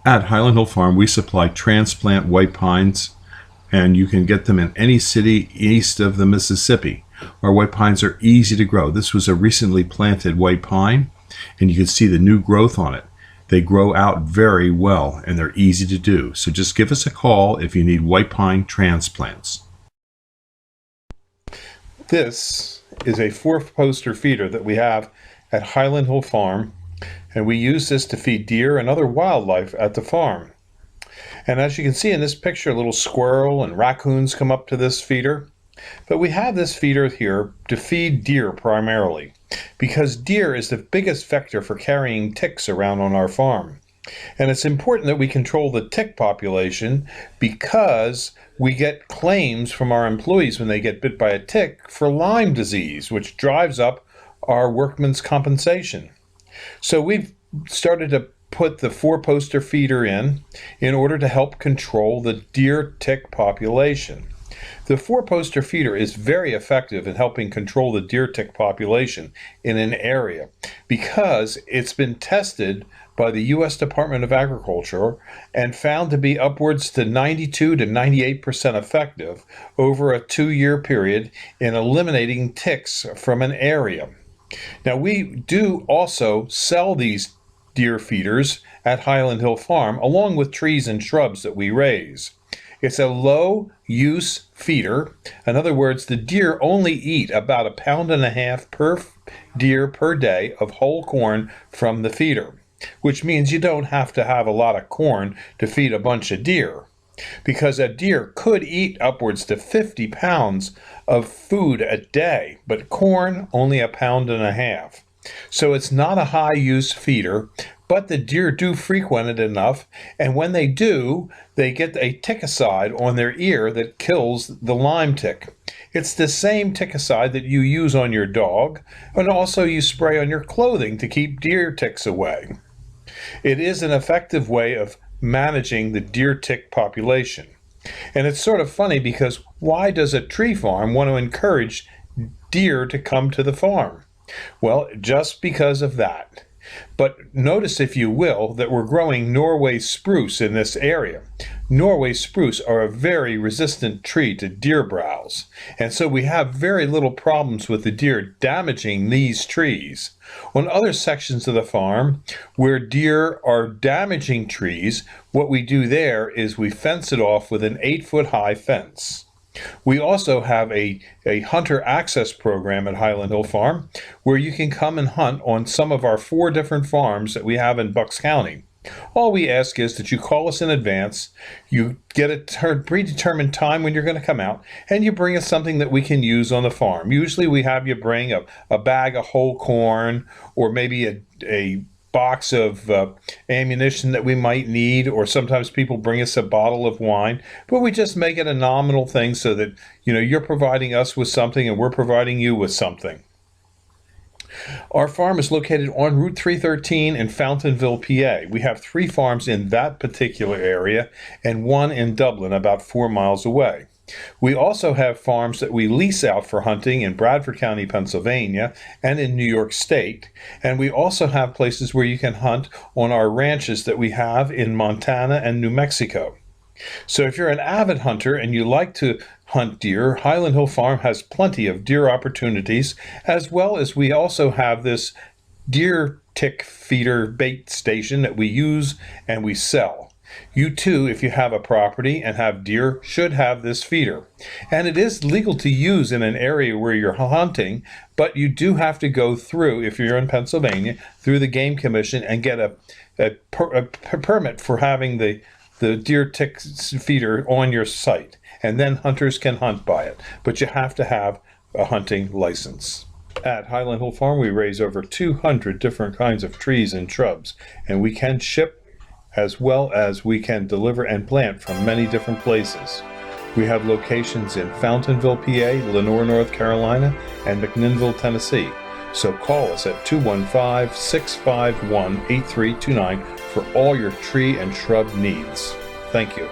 At Highland Hill Farm, we supply transplant white pines, and you can get them in any city east of the Mississippi. Our white pines are easy to grow. This was a recently planted white pine, and you can see the new growth on it. They grow out very well, and they're easy to do. So just give us a call if you need white pine transplants. This is a 4-poster feeder that we have at Highland Hill Farm, and we use this to feed deer and other wildlife at the farm. And as you can see in this picture, little squirrel and raccoons come up to this feeder. But we have this feeder here to feed deer primarily, because deer is the biggest vector for carrying ticks around on our farm. And it's important that we control the tick population, because we get claims from our employees when they get bit by a tick for Lyme disease, which drives up our workman's compensation. So we've started to put the 4-poster feeder in order to help control the deer tick population. The 4-poster feeder is very effective in helping control the deer tick population in an area, because it's been tested by the U.S. Department of Agriculture and found to be upwards to 92 to 98% effective over a 2-year period in eliminating ticks from an area. Now, we do also sell these deer feeders at Highland Hill Farm, along with trees and shrubs that we raise. It's a low-use feeder. In other words, the deer only eat about 1.5 pounds per deer per day of whole corn from the feeder, which means you don't have to have a lot of corn to feed a bunch of deer, because a deer could eat upwards to 50 pounds of food a day, but corn only 1.5 pounds. So it's not a high-use feeder, but the deer do frequent it enough, and when they do, they get a ticicide on their ear that kills the Lyme tick. It's the same ticicide that you use on your dog, and also you spray on your clothing to keep deer ticks away. It is an effective way of managing the deer tick population. And it's sort of funny, because why does a tree farm want to encourage deer to come to the farm? Well, just because of that. But notice, if you will, that we're growing Norway spruce in this area. Norway spruce are a very resistant tree to deer browse, and so we have very little problems with the deer damaging these trees. On other sections of the farm where deer are damaging trees, what we do there is we fence it off with an 8-foot-high fence. We also have a hunter access program at Highland Hill Farm, where you can come and hunt on some of our 4 different farms that we have in Bucks County. All we ask is that you call us in advance, you get a predetermined time when you're going to come out, and you bring us something that we can use on the farm. Usually we have you bring a bag of whole corn, or maybe a box of ammunition that we might need, or sometimes people bring us a bottle of wine, but we just make it a nominal thing so that you're providing us with something and we're providing you with something. Our farm is located on Route 313 in Fountainville, PA. We have 3 farms in that particular area and 1 in Dublin, about 4 miles away. We also have farms that we lease out for hunting in Bradford County, Pennsylvania, and in New York State. And we also have places where you can hunt on our ranches that we have in Montana and New Mexico. So if you're an avid hunter and you like to hunt deer, Highland Hill Farm has plenty of deer opportunities, as well as we also have this deer tick feeder bait station that we use and we sell. You too, if you have a property and have deer, should have this feeder. And it is legal to use in an area where you're hunting, but you do have to go through, if you're in Pennsylvania, through the Game Commission and get a permit for having the deer tick feeder on your site. And then hunters can hunt by it. But you have to have a hunting license. At Highland Hill Farm, we raise over 200 different kinds of trees and shrubs, and we can ship as well as we can deliver and plant from many different places. We have locations in Fountainville, PA, Lenoir, North Carolina, and McMinnville, Tennessee. So call us at 215-651-8329 for all your tree and shrub needs. Thank you.